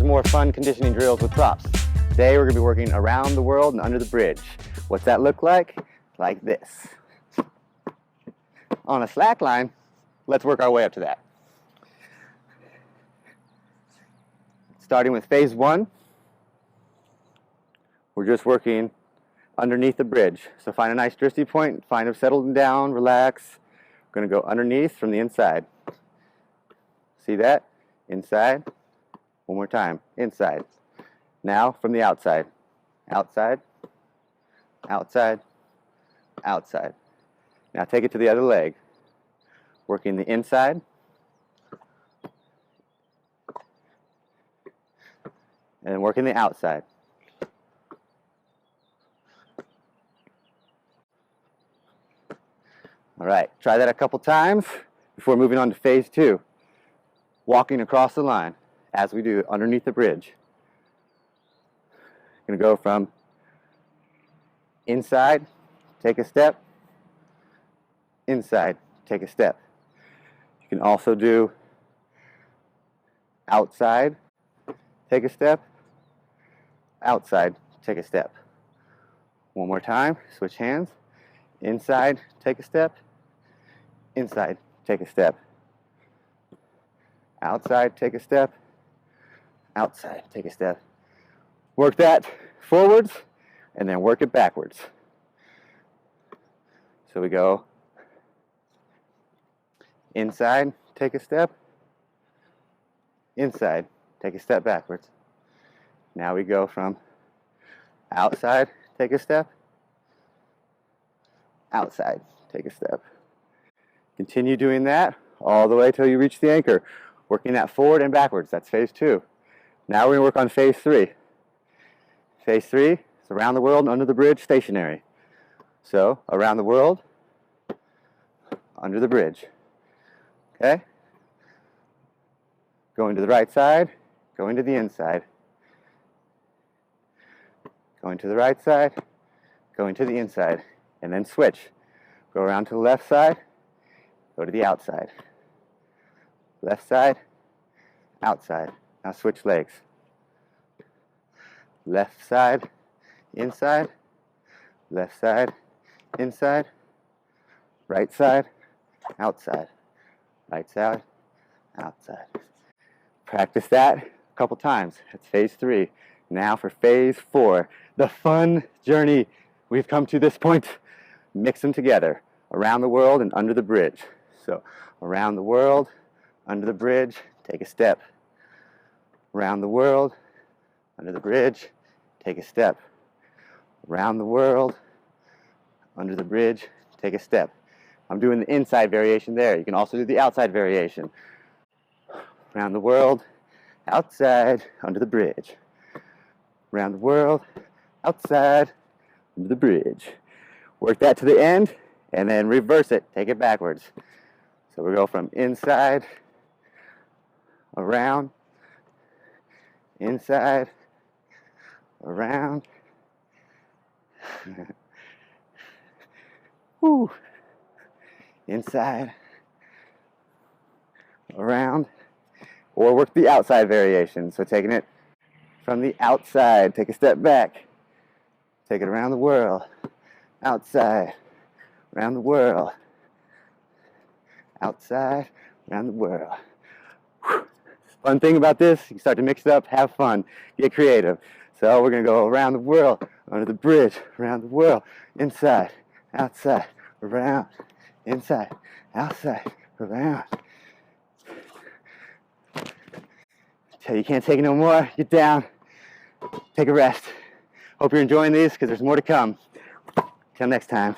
some more fun conditioning drills with props. Today we're going to be working around the world and under the bridge. What's that look like? Like this. On a slack line, let's work our way up to that. Starting with phase one, we're just working underneath the bridge. So find a nice drifty point, find it settled down, relax. We're going to go underneath from the inside. See that? Inside. One more time. Inside. Now from the outside. Outside. Outside. Outside. Now take it to the other leg. Working the inside. And working the outside. All right, try that a couple times before moving on to phase two. Walking across the line as we do underneath the bridge. Going to go from inside, take a step, inside, take a step. You can also do outside, take a step, outside, take a step. One more time, switch hands. Inside, take a step, inside, take a step. Outside, take a step, outside, take a step. Work that forwards and then work it backwards. So we go inside, take a step, inside, take a step backwards. Now we go from outside, take a step, outside, take a step. Continue doing that all the way till you reach the anchor. Working that forward and backwards. That's phase two. Now we're going to work on phase three. Phase three is around the world and under the bridge, stationary. So around the world, under the bridge. Okay? Going to the right side, going to the inside. Going to the right side, going to the inside. And then switch. Go around to the left side, go to the outside. Left side, outside. Now switch legs. Left side, inside. Left side, inside. Right side, outside. Right side, outside. Practice that a couple times. That's phase three. Now for phase four, the fun journey. We've come to this point. Mix them together. Around the world and under the bridge. So around the world, under the bridge, take a step. Around the world, under the bridge, take a step. Around the world, under the bridge, take a step. I'm doing the inside variation there. You can also do the outside variation. Around the world, outside, under the bridge. Around the world, outside, under the bridge. Work that to the end and then reverse it. Take it backwards. So we go from inside, around, inside, around. Woo. Inside, around. Or work the outside variation. So taking it from the outside, take a step back. Take it around the world. Outside, around the world. Outside, around the world. Whew. Fun thing about this, you start to mix it up, have fun, get creative. So we're going to go around the world, under the bridge, around the world, inside, outside, around, inside, outside, around. Till you can't take it no more, get down, take a rest. Hope you're enjoying these because there's more to come. Till next time.